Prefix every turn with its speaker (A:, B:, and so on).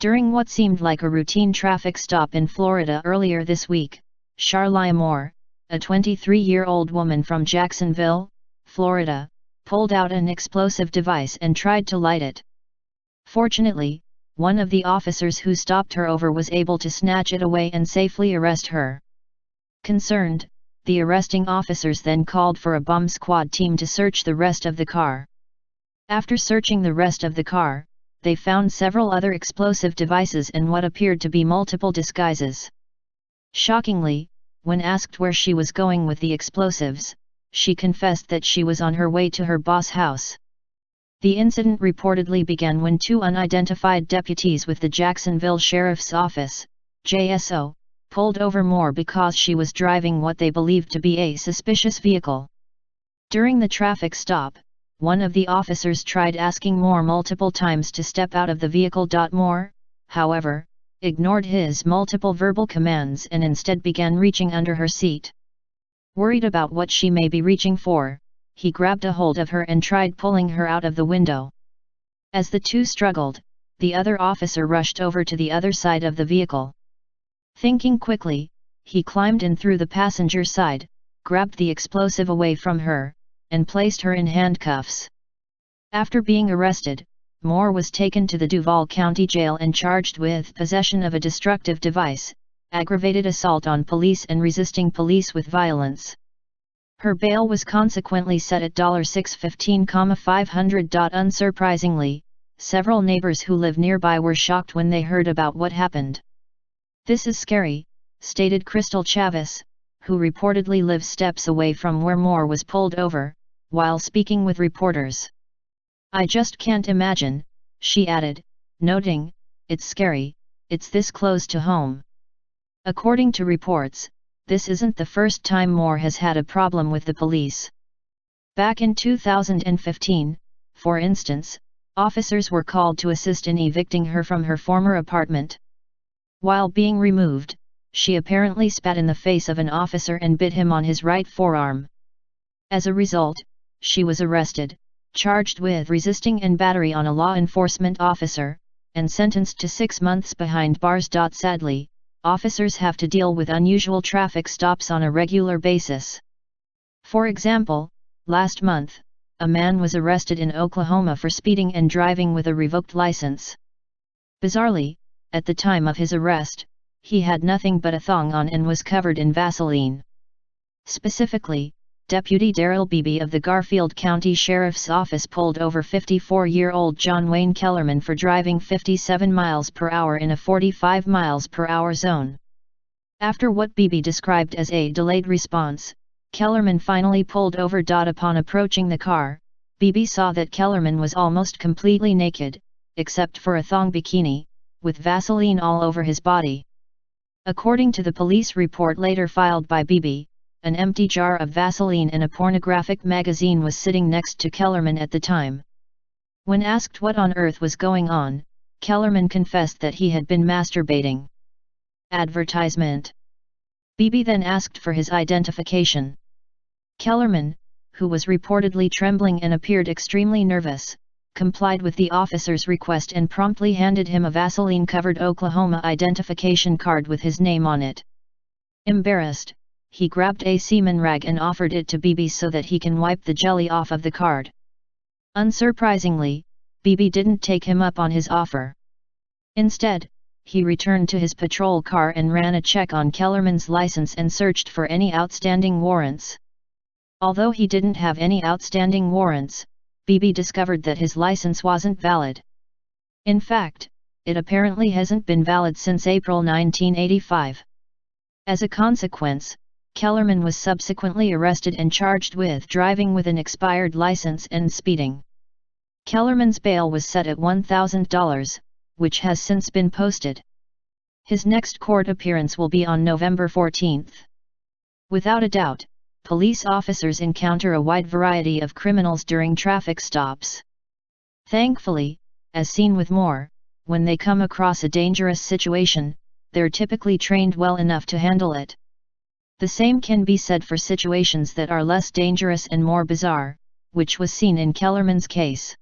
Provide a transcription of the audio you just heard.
A: During what seemed like a routine traffic stop in Florida earlier this week, Charlia Moore, a 23-year-old woman from Jacksonville, Florida, pulled out an explosive device and tried to light it. Fortunately, one of the officers who stopped her over was able to snatch it away and safely arrest her. Concerned, the arresting officers then called for a bomb squad team to search the rest of the car. After searching the rest of the car, they found several other explosive devices and what appeared to be multiple disguises. Shockingly, when asked where she was going with the explosives, she confessed that she was on her way to her boss' house. The incident reportedly began when two unidentified deputies with the Jacksonville Sheriff's Office, JSO, pulled over Moore because she was driving what they believed to be a suspicious vehicle. During the traffic stop, one of the officers tried asking Moore multiple times to step out of the vehicle. Moore, however, ignored his multiple verbal commands and instead began reaching under her seat. Worried about what she may be reaching for, he grabbed a hold of her and tried pulling her out of the window. As the two struggled, the other officer rushed over to the other side of the vehicle. Thinking quickly, he climbed in through the passenger side, grabbed the explosive away from her, and placed her in handcuffs. After being arrested, Moore was taken to the Duval County Jail and charged with possession of a destructive device, aggravated assault on police and resisting police with violence. Her bail was consequently set at $615,500. Unsurprisingly, several neighbors who live nearby were shocked when they heard about what happened. "This is scary," stated Crystal Chavez, who reportedly lives steps away from where Moore was pulled over, while speaking with reporters. "I just can't imagine," she added, noting, "It's scary, it's this close to home." According to reports, this isn't the first time Moore has had a problem with the police. Back in 2015, for instance, officers were called to assist in evicting her from her former apartment. While being removed, she apparently spat in the face of an officer and bit him on his right forearm. As a result, she was arrested, charged with resisting and battery on a law enforcement officer, and sentenced to 6 months behind bars. Sadly, officers have to deal with unusual traffic stops on a regular basis. For example, last month, a man was arrested in Oklahoma for speeding and driving with a revoked license. Bizarrely, at the time of his arrest, he had nothing but a thong on and was covered in Vaseline. Specifically, Deputy Daryl Beebe of the Garfield County Sheriff's Office pulled over 54-year-old John Wayne Kellerman for driving 57 miles per hour in a 45 miles per hour zone. After what Beebe described as a delayed response, Kellerman finally pulled over. Upon approaching the car, Beebe saw that Kellerman was almost completely naked, except for a thong bikini, with Vaseline all over his body. According to the police report later filed by Beebe, an empty jar of Vaseline and a pornographic magazine was sitting next to Kellerman at the time. When asked what on earth was going on, Kellerman confessed that he had been masturbating. Advertisement. Beebe then asked for his identification. Kellerman, who was reportedly trembling and appeared extremely nervous, complied with the officer's request and promptly handed him a Vaseline-covered Oklahoma identification card with his name on it. Embarrassed, he grabbed a semen rag and offered it to Beebe so that he can wipe the jelly off of the card. Unsurprisingly, Beebe didn't take him up on his offer. Instead, he returned to his patrol car and ran a check on Kellerman's license and searched for any outstanding warrants. Although he didn't have any outstanding warrants, Beebe discovered that his license wasn't valid. In fact, it apparently hasn't been valid since April 1985. As a consequence, Kellerman was subsequently arrested and charged with driving with an expired license and speeding. Kellerman's bail was set at $1,000, which has since been posted. His next court appearance will be on November 14. Without a doubt, police officers encounter a wide variety of criminals during traffic stops. Thankfully, as seen with Moore, when they come across a dangerous situation, they're typically trained well enough to handle it. The same can be said for situations that are less dangerous and more bizarre, which was seen in Kellerman's case.